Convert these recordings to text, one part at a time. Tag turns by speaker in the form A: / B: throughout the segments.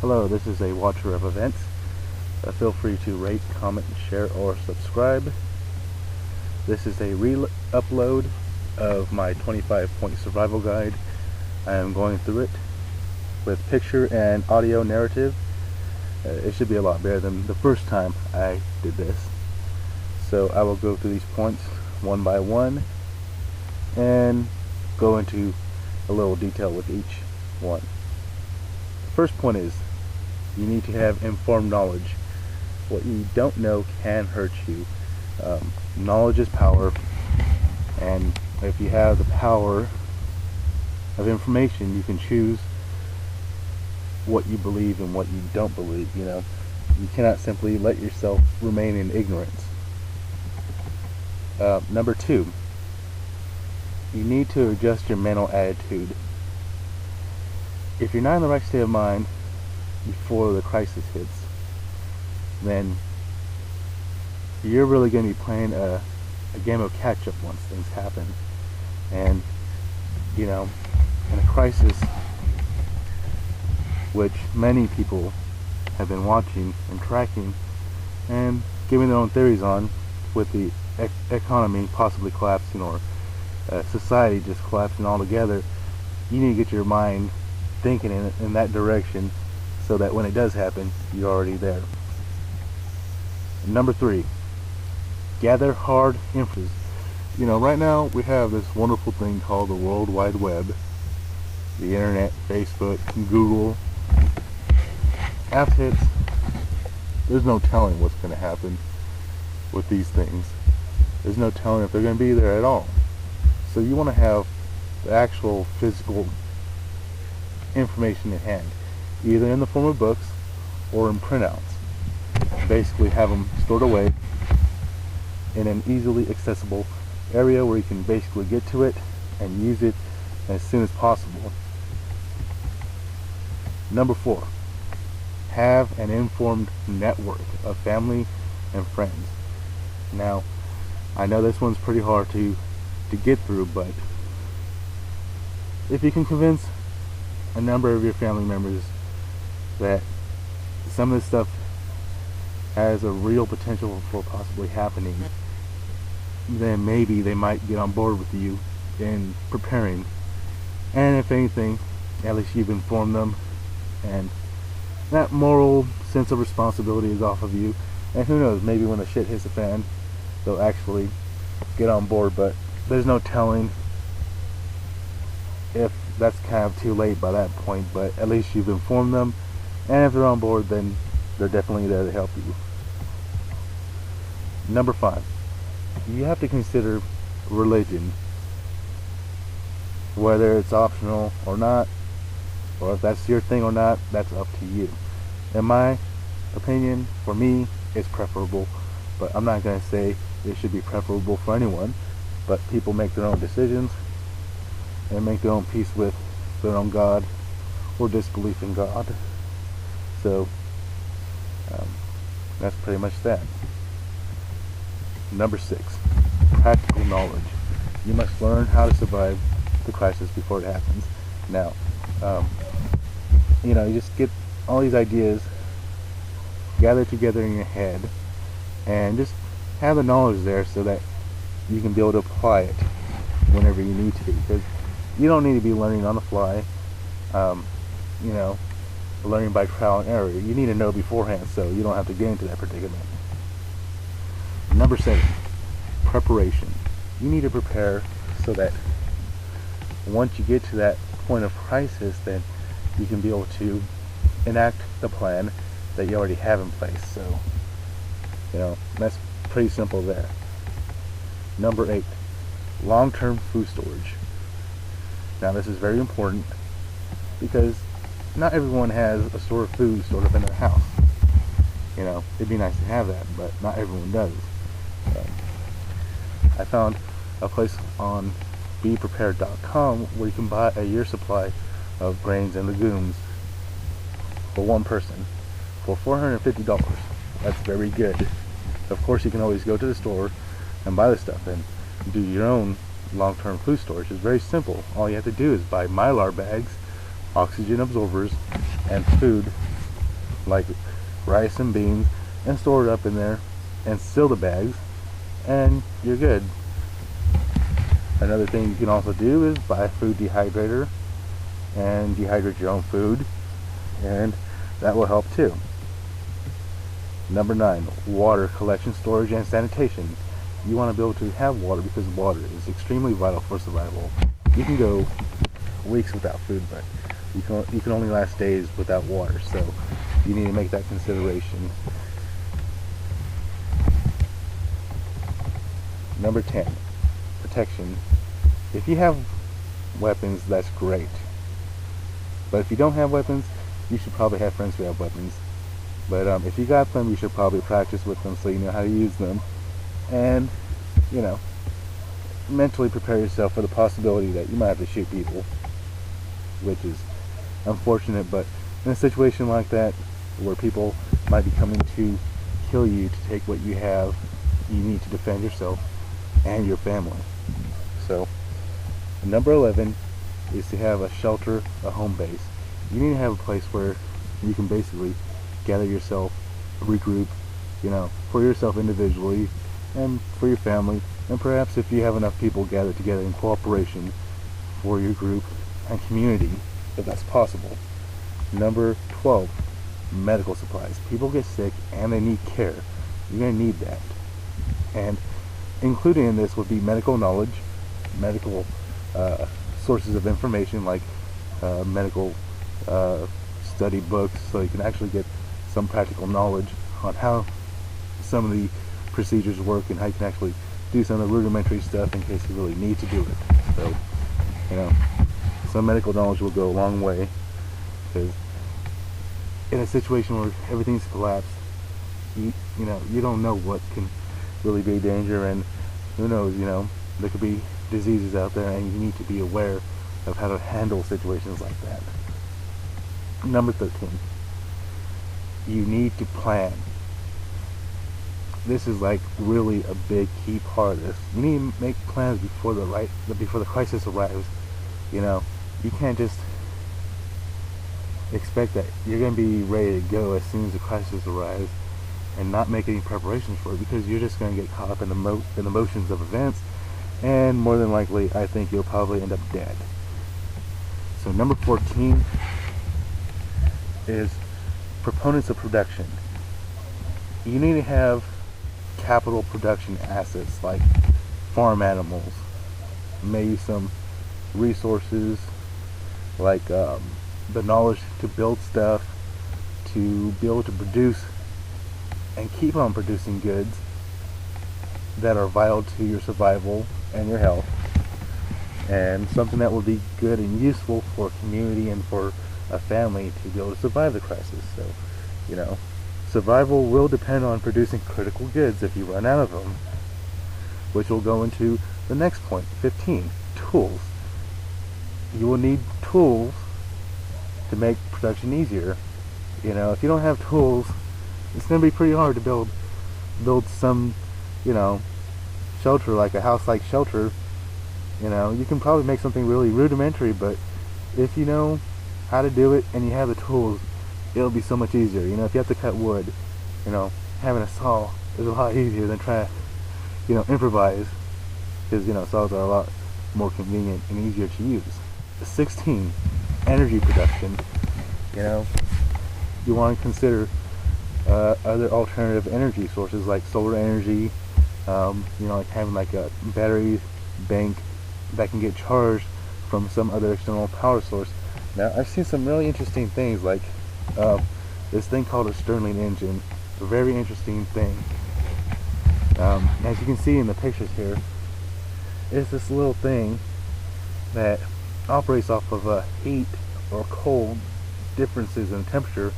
A: Hello, this is a watcher of events. Feel free to rate, comment, share, or subscribe. This is a re-upload of my 25-point survival guide. I am going through it with picture and audio narrative. It should be a lot better than the first time I did this. So I will go through these points one by one and go into a little detail with each one. The first point is you need to have informed knowledge. What you don't know can hurt you. Knowledge is power, and if you have the power of information, you can choose what you believe and what you don't believe. You cannot simply let yourself remain in ignorance. Number two, you need to adjust your mental attitude. If you're not in the right state of mind before the crisis hits, then you're really going to be playing a game of catch-up once things happen. And in a crisis, which many people have been watching and tracking and giving their own theories on, with the economy possibly collapsing or society just collapsing altogether, you need to get your mind thinking in that direction so that when it does happen, you're already there. Number three, gather hard info. Right now we have this wonderful thing called the World Wide Web, the internet, Facebook, Google. After hits, there's no telling what's going to happen with these things. There's no telling if they're going to be there at all. So you want to have the actual physical information in hand, either in the form of books or in printouts. Basically have them stored away in an easily accessible area where you can basically get to it and use it as soon as possible. Number four, have an informed network of family and friends. Now, I know this one's pretty hard to get through, but if you can convince a number of your family members that some of this stuff has a real potential for possibly happening, then maybe they might get on board with you in preparing. And if anything, at least you've informed them, and that moral sense of responsibility is off of you. And who knows, maybe when the shit hits the fan, they'll actually get on board. But there's no telling if that's kind of too late by that point. But at least you've informed them, and if they're on board, then they're definitely there to help you. Number five, you have to consider religion, whether it's optional or not, or if that's your thing or not. That's up to you. In my opinion, for me, it's preferable, but I'm not going to say it should be preferable for anyone. But people make their own decisions and make their own peace with their own God or disbelief in God. So that's pretty much that. Number six, practical knowledge. You must learn how to survive the crisis before it happens. Now, you just get all these ideas gathered together in your head and just have the knowledge there so that you can be able to apply it whenever you need to, because you don't need to be learning on the fly, learning by trial and error. You need to know beforehand so you don't have to get into that predicament. Number seven, preparation. You need to prepare so that once you get to that point of crisis, then you can be able to enact the plan that you already have in place. So, that's pretty simple there. Number eight, long-term food storage. Now this is very important because not everyone has a store of food stored up in their house. It'd be nice to have that, but not everyone does. I found a place on beprepared.com where you can buy a year's supply of grains and legumes for one person for $450. That's very good. Of course, you can always go to the store and buy the stuff and do your own long-term food storage. It's very simple. All you have to do is buy Mylar bags, oxygen absorbers, and food like rice and beans, and store it up in there and seal the bags, and you're good. Another thing you can also do is buy a food dehydrator and dehydrate your own food, and that will help too. Number 9, water collection, storage, and sanitation. You want to be able to have water because water is extremely vital for survival. You can go weeks without food, but you can only last days without water, so you need to make that consideration. Number 10, protection. If you have weapons, that's great. But if you don't have weapons, you should probably have friends who have weapons. But if you got them, you should probably practice with them so you know how to use them. And, you know, mentally prepare yourself for the possibility that you might have to shoot people, which is unfortunate. But in a situation like that, where people might be coming to kill you to take what you have, you need to defend yourself and your family. So, number 11 is to have a shelter, a home base. You need to have a place where you can basically gather yourself, regroup, you know, for yourself individually and for your family, and perhaps if you have enough people gathered together in cooperation for your group and community, if that's possible. Number 12, medical supplies. People get sick and they need care. You're going to need that. And included in this would be medical knowledge, medical sources of information like medical study books, so you can actually get some practical knowledge on how some of the procedures work and how you can actually do some of the rudimentary stuff in case you really need to do it. So, you know, some medical knowledge will go a long way, because in a situation where everything's collapsed, you know, you don't know what can really be a danger, and who knows, you know, there could be diseases out there, and you need to be aware of how to handle situations like that. Number 13, you need to plan. This is like really a big key part of this. You need to make plans before the crisis arrives. You know, you can't just expect that you're going to be ready to go as soon as the crisis arrives and not make any preparations for it, because you're just going to get caught up in the motions of events, and more than likely, I think you'll probably end up dead. So number 14 is proponents of production. You need to have capital production assets like farm animals, maybe some resources like the knowledge to build stuff, to be able to produce and keep on producing goods that are vital to your survival and your health, and something that will be good and useful for a community and for a family to be able to survive the crisis. So, you know, survival will depend on producing critical goods if you run out of them, which will go into the next point, 15, tools. You will need tools to make production easier. You know, if you don't have tools, it's going to be pretty hard to build some, you know, shelter, like a house-like shelter. You know, you can probably make something really rudimentary, but if you know how to do it and you have the tools, it'll be so much easier. You know, if you have to cut wood, you know, having a saw is a lot easier than trying to, you know, improvise, because, you know, saws are a lot more convenient and easier to use. 16, energy production. You know, you want to consider other alternative energy sources like solar energy, you know, like having like a battery bank that can get charged from some other external power source. Now, I've seen some really interesting things, like this thing called a Stirling engine. A very interesting thing. As you can see in the pictures here, it's this little thing that operates off of heat or cold differences in temperature,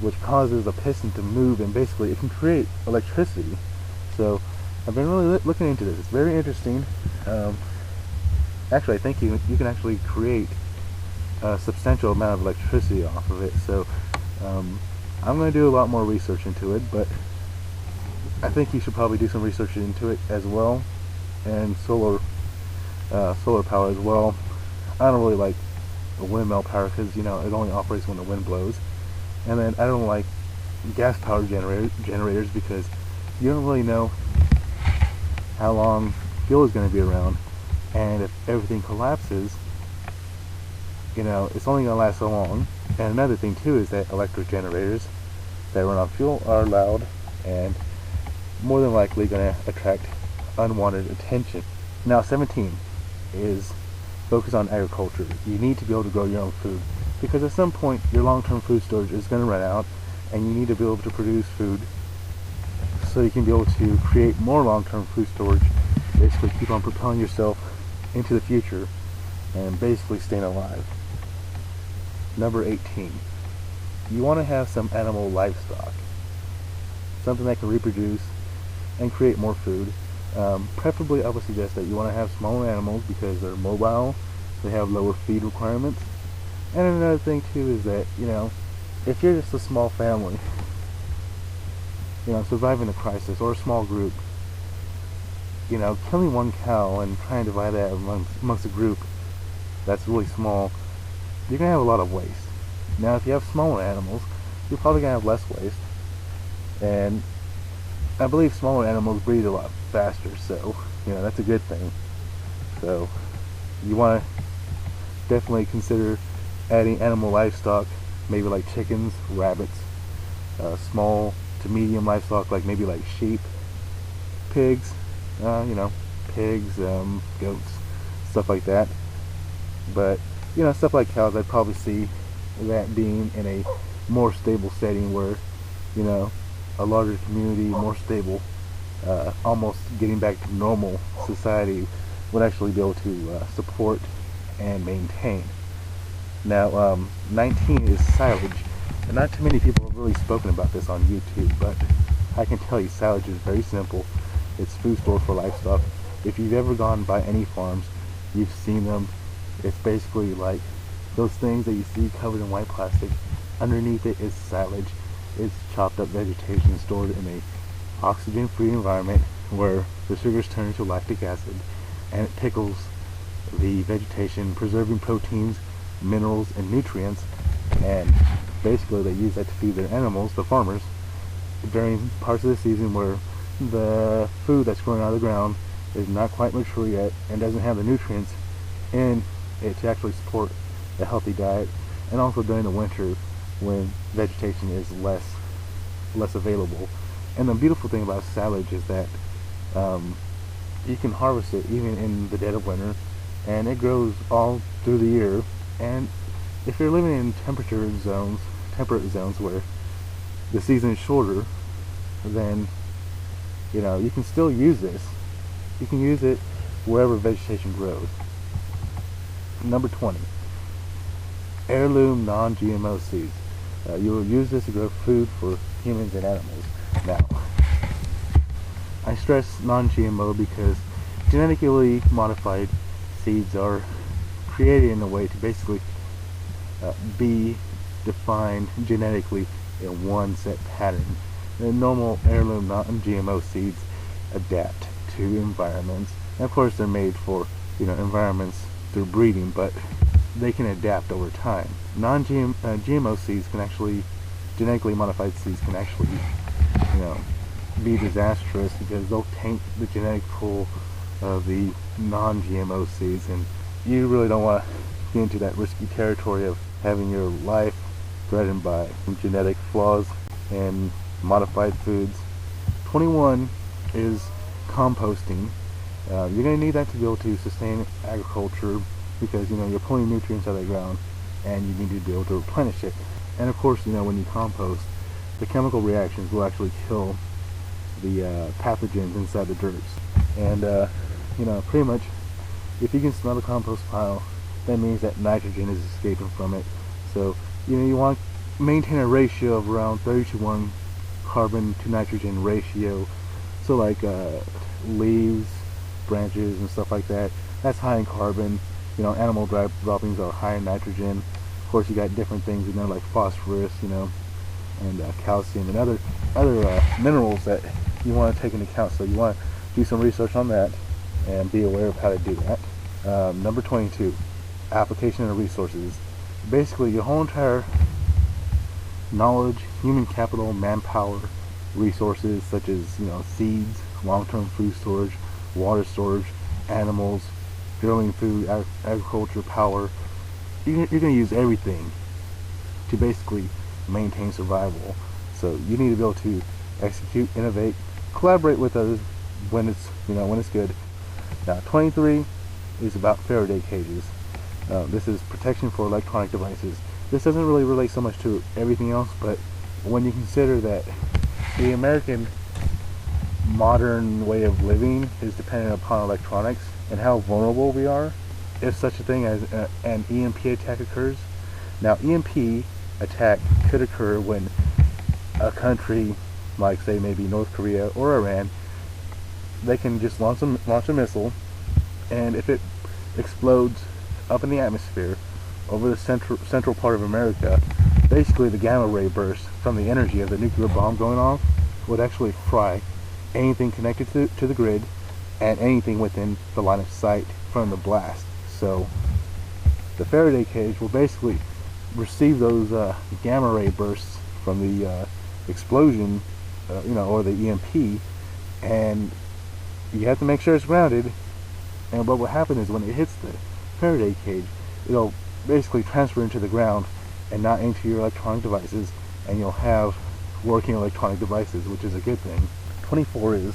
A: which causes a piston to move, and basically it can create electricity. So I've been really looking into this. It's very interesting. Actually, I think you can actually create a substantial amount of electricity off of it. So I'm going to do a lot more research into it, but I think you should probably do some research into it as well, and solar power as well. I don't really like a windmill power because, you know, it only operates when the wind blows, And then I don't like gas powered generators because you don't really know how long fuel is going to be around, and if everything collapses, you know, it's only going to last so long. And another thing too is that electric generators that run on fuel are loud and more than likely going to attract unwanted attention. Now 17 is focus on agriculture. You need to be able to grow your own food, because at some point your long-term food storage is going to run out, and you need to be able to produce food so you can be able to create more long-term food storage, basically keep on propelling yourself into the future and basically staying alive. Number 18, you want to have some animal livestock, something that can reproduce and create more food. Preferably, I would suggest that you want to have smaller animals because they're mobile, they have lower feed requirements. And another thing too is that, you know, if you're just a small family, you know, surviving a crisis, or a small group, you know, killing one cow and trying to divide that amongst a group that's really small, you're going to have a lot of waste. Now if you have smaller animals, you're probably going to have less waste, and I believe smaller animals breed a lot faster, so, you know, that's a good thing. So you want to definitely consider adding animal livestock, maybe like chickens, rabbits, small to medium livestock, like maybe like sheep, pigs, you know, pigs, goats, stuff like that. But, you know, stuff like cows, I'd probably see that being in a more stable setting where, you know, a larger community, more stable, almost getting back to normal society would actually be able to support and maintain. Now, 19 is silage. And not too many people have really spoken about this on YouTube, but I can tell you silage is very simple. It's food stored for livestock. If you've ever gone by any farms, you've seen them. It's basically like those things that you see covered in white plastic. Underneath it is silage. It's chopped up vegetation stored in a oxygen-free environment where the sugars turn into lactic acid, and it pickles the vegetation, preserving proteins, minerals, and nutrients. And basically they use that to feed their animals, the farmers, during parts of the season where the food that's growing out of the ground is not quite mature yet and doesn't have the nutrients in it to actually support a healthy diet, and also during the winter when vegetation is less available. And the beautiful thing about silage is that you can harvest it even in the dead of winter, and it grows all through the year. And if you're living in temperate zones where the season is shorter, then, you know, you can still use this. You can use it wherever vegetation grows. Number 20, heirloom non-GMO seeds. You will use this to grow food for humans and animals. Now, I stress non-GMO because genetically modified seeds are created in a way to basically be defined genetically in one set pattern. The normal heirloom non-GMO seeds adapt to environments, and of course they're made for, you know, environments through breeding, but they can adapt over time. GMO seeds can actually, genetically modified seeds can actually, you know, be disastrous because they'll taint the genetic pool of the non-GMO seeds, and you really don't want to get into that risky territory of having your life threatened by genetic flaws and modified foods. 21 is composting. You're going to need that to be able to sustain agriculture because, you know, you're pulling nutrients out of the ground and you need to be able to replenish it. And of course, you know, when you compost, the chemical reactions will actually kill the pathogens inside the dirt. And, you know, pretty much, if you can smell the compost pile, that means that nitrogen is escaping from it. So, you know, you want to maintain a ratio of around 30:1 carbon to nitrogen ratio. So like leaves, branches, and stuff like that, that's high in carbon. You know, animal droppings are high in nitrogen. Of course, you got different things in there like phosphorus, you know, and calcium and other minerals that you want to take into account. So you want to do some research on that and be aware of how to do that. Number 22, application of resources. Basically, your whole entire knowledge, human capital, manpower, resources such as, seeds, long-term food storage, water storage, animals, growing food, agriculture, power. You're going to use everything to basically maintain survival. So you need to be able to execute, innovate, collaborate with others when it's good. Now 23 is about Faraday cages. This is protection for electronic devices. This doesn't really relate so much to everything else, but when you consider that the American modern way of living is dependent upon electronics and how vulnerable we are if such a thing as an EMP attack occurs. Now, EMP attack could occur when a country like, say, maybe North Korea or Iran, they can just launch a missile, and if it explodes up in the atmosphere over the central part of America, basically the gamma ray burst from the energy of the nuclear bomb going off would actually fry anything connected to the grid and anything within the line of sight from the blast. So the Faraday cage will basically receive those gamma ray bursts from the explosion, or the EMP, and you have to make sure it's grounded. And what will happen is when it hits the Faraday cage, it'll basically transfer into the ground and not into your electronic devices, and you'll have working electronic devices, which is a good thing. 24 is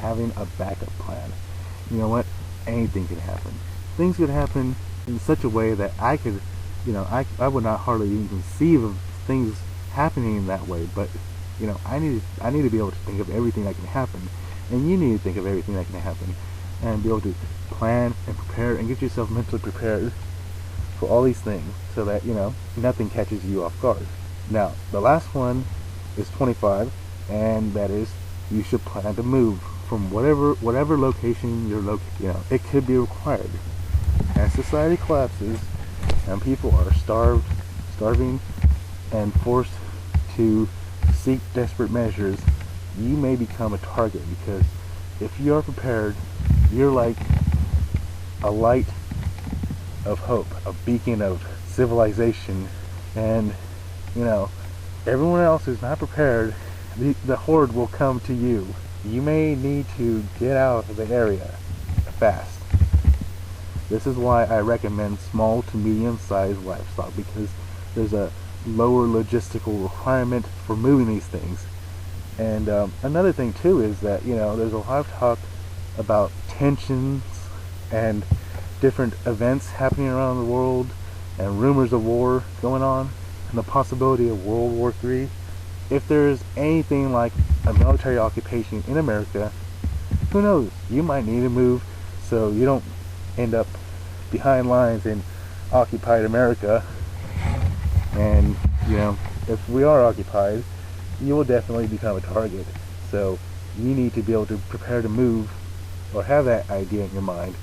A: having a backup plan. You know what? Anything can happen. Things could happen in such a way that I could, I would not hardly even conceive of things happening in that way, but I need to be able to think of everything that can happen, and you need to think of everything that can happen, and be able to plan and prepare and get yourself mentally prepared for all these things so that nothing catches you off guard. Now the last one is 25, and that is you should plan to move from whatever location you're located. It could be required as society collapses and people are starving and forced to seek desperate measures. You may become a target, because if you are prepared, you're like a light of hope, a beacon of civilization, and everyone else is not prepared. The horde will come to you. You may need to get out of the area fast. This is why I recommend small to medium-sized livestock, because there's a lower logistical requirement for moving these things. And another thing too is that there's a lot of talk about tensions and different events happening around the world, and rumors of war going on, and the possibility of World War III. If there's anything like a military occupation in America, who knows? You might need to move so you don't end up behind lines in occupied America. And if we are occupied, you will definitely become a target. So you need to be able to prepare to move, or have that idea in your mind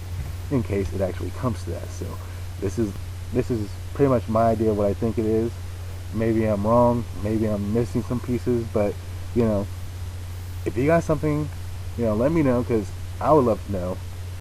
A: in case it actually comes to that. So this is pretty much my idea of what I think it is. Maybe I'm wrong, maybe I'm missing some pieces, but if you got something, let me know, because I would love to know.